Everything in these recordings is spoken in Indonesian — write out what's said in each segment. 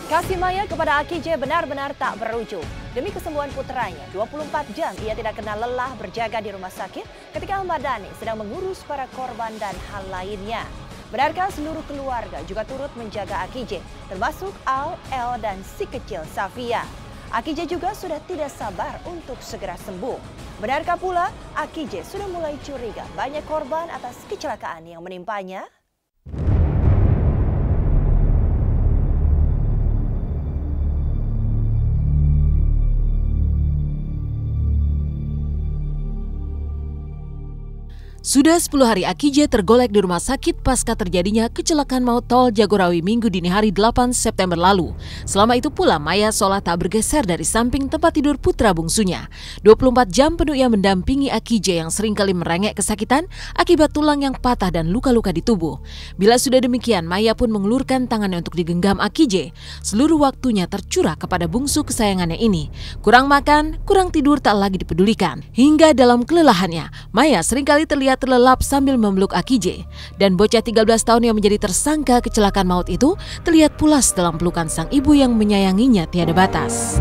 Kasih Maya kepada Aki J benar-benar tak berujung. Demi kesembuhan putranya, 24 jam ia tidak kenal lelah berjaga di rumah sakit ketika Ahmad Dhani sedang mengurus para korban dan hal lainnya. Benarkah seluruh keluarga juga turut menjaga Aki J, termasuk Al, El, dan si kecil Safia? Aki J juga sudah tidak sabar untuk segera sembuh. Benarkah pula Aki J sudah mulai curiga banyak korban atas kecelakaan yang menimpanya? Sudah 10 hari Aki J tergolek di rumah sakit pasca terjadinya kecelakaan maut tol Jagorawi Minggu dini hari 8 September lalu. Selama itu pula Maya seolah tak bergeser dari samping tempat tidur putra bungsunya. 24 jam penuh ia mendampingi Aki J yang seringkali merengek kesakitan akibat tulang yang patah dan luka-luka di tubuh. Bila sudah demikian, Maya pun mengulurkan tangannya untuk digenggam Aki J. Seluruh waktunya tercurah kepada bungsu kesayangannya ini. Kurang makan, kurang tidur tak lagi dipedulikan. Hingga dalam kelelahannya, Maya seringkali terlihat terlelap sambil memeluk Aki J. Dan bocah 13 tahun yang menjadi tersangka kecelakaan maut itu terlihat pulas dalam pelukan sang ibu yang menyayanginya tiada batas.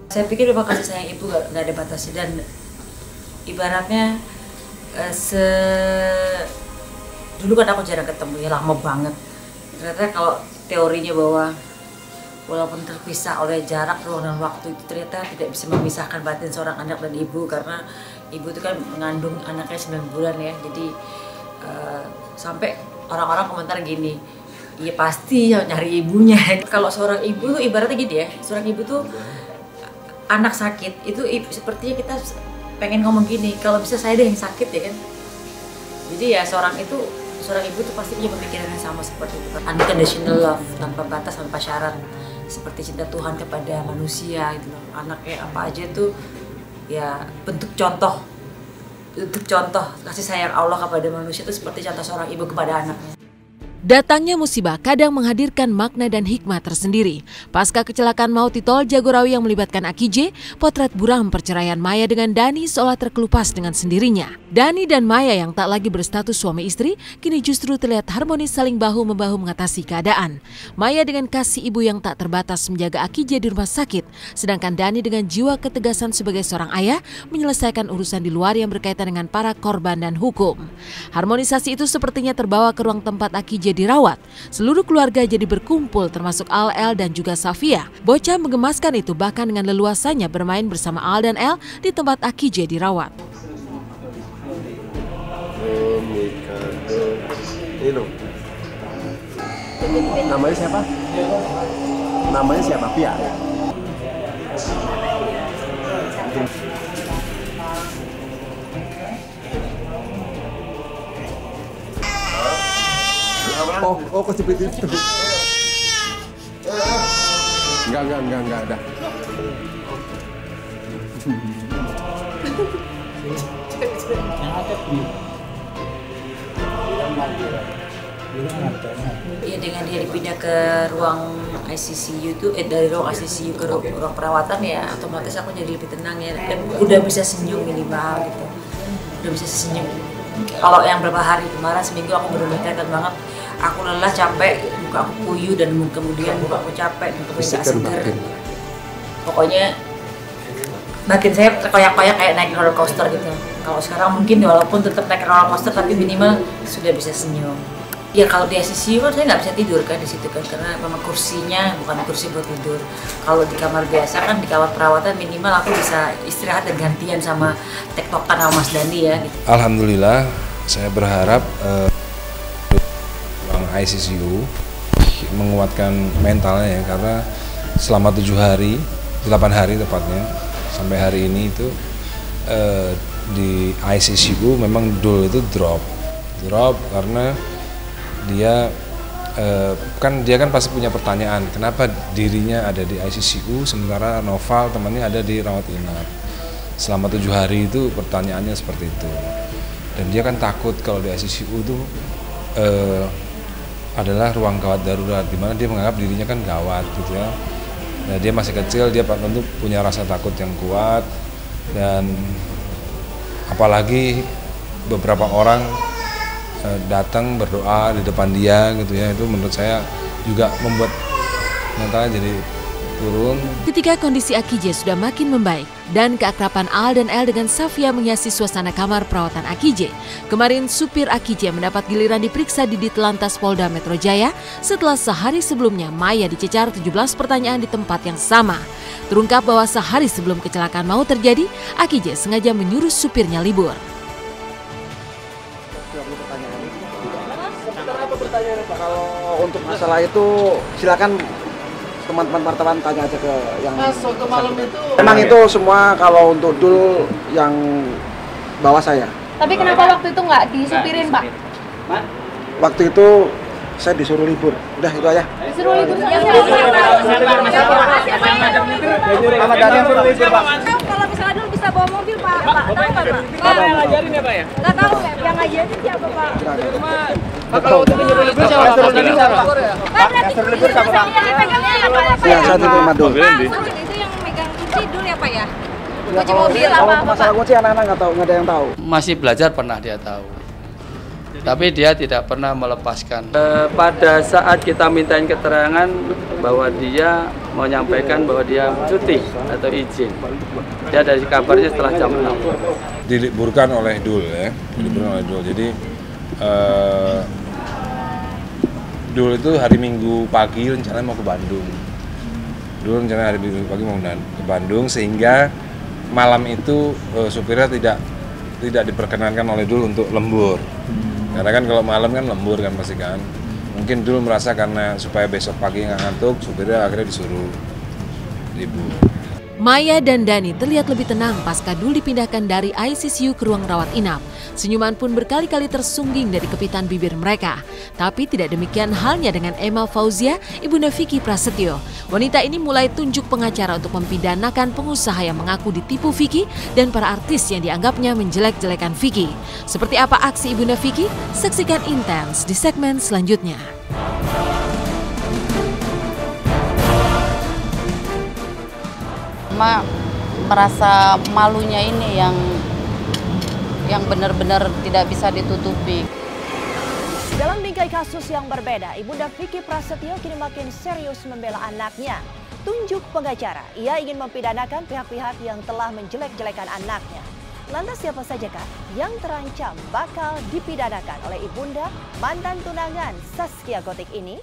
Saya pikir memang kasih sayang ibu nggak ada batasnya, dan ibaratnya dulu kan aku jarang ketemu ya, lama banget. Ternyata kalau teorinya bahwa walaupun terpisah oleh jarak, ruang dan waktu itu ternyata tidak bisa memisahkan batin seorang anak dan ibu, karena ibu itu kan mengandung anaknya 9 bulan ya. Jadi sampai orang-orang komentar gini, iya pasti yang nyari ibunya. Kalau seorang ibu tuh ibaratnya gini ya, seorang ibu tuh anak sakit itu sepertinya kita pengen ngomong gini, kalau bisa saya deh yang sakit ya kan. Jadi ya seorang ibu tuh pasti punya pemikiran yang sama seperti itu. Unconditional love, tanpa batas, tanpa syarat, seperti cinta Tuhan kepada manusia gitu loh. Anaknya apa aja tuh ya bentuk contoh kasih sayang Allah kepada manusia itu seperti contoh seorang ibu kepada anaknya. Datangnya musibah kadang menghadirkan makna dan hikmah tersendiri. Pasca kecelakaan maut di tol Jagorawi yang melibatkan Aki J, potret buram perceraian Maya dengan Dhani seolah terkelupas dengan sendirinya. Dhani dan Maya yang tak lagi berstatus suami istri, kini justru terlihat harmonis saling bahu-membahu mengatasi keadaan. Maya dengan kasih ibu yang tak terbatas menjaga Aki J di rumah sakit, sedangkan Dhani dengan jiwa ketegasan sebagai seorang ayah menyelesaikan urusan di luar yang berkaitan dengan para korban dan hukum. Harmonisasi itu sepertinya terbawa ke ruang tempat Aki J dirawat. Seluruh keluarga jadi berkumpul termasuk Al, El, dan juga Safia. Bocah menggemaskan itu bahkan dengan leluasanya bermain bersama Al dan El di tempat Aki J dirawat. Namanya siapa? Namanya siapa? Pia. Oh, kok seperti itu? Enggak ada. Iya, dengan dia dipindah ke ruang ICCU itu, dari ruang ICCU ke ruang perawatan ya, otomatis aku jadi lebih tenang ya, dan udah bisa senyum minimal gitu, udah bisa senyum. Kalau yang berapa hari kemarin, seminggu aku benar-benar kelihatan banget. Aku lelah, capek, muka aku puyuh, dan kemudian muka aku capek, dan aku tidak segar. Pokoknya batin saya terkoyak-koyak kayak naik roller coaster gitu. Kalau sekarang mungkin walaupun tetap naik roller coaster, tapi minimal sudah bisa senyum. Ya kalau di ICU kan saya nggak bisa tidur kan di situ kan, karena memang kursinya bukan kursi buat tidur. Kalau di kamar biasa kan, di kamar perawatan minimal aku bisa istirahat dan gantian sama tektokan sama Mas Dandi ya. Gitu. Alhamdulillah, saya berharap ruang ICU menguatkan mentalnya ya, karena selama 7 hari, 8 hari tepatnya sampai hari ini itu di ICU memang Dul itu drop karena dia kan pasti punya pertanyaan kenapa dirinya ada di ICU sementara Noval temannya ada di rawat inap. Selama 7 hari itu pertanyaannya seperti itu, dan dia kan takut kalau di ICU itu adalah ruang gawat darurat, dimana dia menganggap dirinya kan gawat gitu ya. Nah, dia masih kecil, dia tentu punya rasa takut yang kuat, dan apalagi beberapa orang datang berdoa di depan dia gitu ya, itu menurut saya juga membuat mentalnya jadi turun. Ketika kondisi Akije sudah makin membaik dan keakraban Al dan El dengan Safia menghiasi suasana kamar perawatan Akije, kemarin supir Akije mendapat giliran diperiksa di Ditlantas Polda Metro Jaya setelah sehari sebelumnya Maya dicecar 17 pertanyaan di tempat yang sama. Terungkap bahwa sehari sebelum kecelakaan maut terjadi, Akije sengaja menyuruh supirnya libur. Kalau untuk masalah itu silakan teman-teman wartawan tanya aja ke yang malam itu. Memang itu semua kalau untuk Dul yang bawa saya. Tapi kenapa waktu itu nggak disupirin, Pak? Waktu itu saya disuruh libur. Udah itu aja. Disuruh libur. Kalau misalnya Dul bisa bawa mobil, Pak. Tahu nggak, Pak? Yang ngajarin ya, Pak ya? Nggak tahu, yang ngajarin siapa, Pak? Kalau untuk nyuruh libur siapa? Kan berarti libur siapa, Pak? Yang pegangnya apa, Pak? Ya, saya terima Dul. Itu yang megang kunci Dul ya, Pak ya? Kunci mobil Kalau apa, masalah Pak? kunci anak-anak nggak tahu, nggak ada yang tahu. Masih belajar pernah dia tahu, tapi dia tidak pernah melepaskan. Pada saat kita mintain keterangan bahwa dia menyampaikan bahwa dia cuti atau izin, dia dari kabarnya setelah jam 6. Diliburkan oleh Dul ya, Jadi Dul itu hari Minggu pagi rencananya mau ke Bandung. Dul rencananya hari Minggu pagi mau ke Bandung, sehingga malam itu supirnya tidak diperkenankan oleh Dul untuk lembur. Karena kan kalau malam kan lembur kan pasti kan. Mungkin Dul merasa karena supaya besok pagi nggak ngantuk, supirnya akhirnya disuruh libur. Maya dan Dani terlihat lebih tenang pasca Dul dipindahkan dari ICU ke ruang rawat inap. Senyuman pun berkali-kali tersungging dari kepitan bibir mereka. Tapi tidak demikian halnya dengan Emma Fauzia, ibunda Vicky Prasetyo. Wanita ini mulai tunjuk pengacara untuk mempidanakan pengusaha yang mengaku ditipu Vicky dan para artis yang dianggapnya menjelek-jelekan Vicky. Seperti apa aksi ibunda Vicky? Saksikan intens di segmen selanjutnya. Merasa malunya ini yang benar-benar tidak bisa ditutupi. Dalam bingkai kasus yang berbeda, ibunda Vicky Prasetyo kini makin serius membela anaknya. Tunjuk pengacara, ia ingin mempidanakan pihak-pihak yang telah menjelek-jelekan anaknya. Lantas siapa sajakah yang terancam bakal dipidanakan oleh ibunda mantan tunangan Zaskia Gotik ini?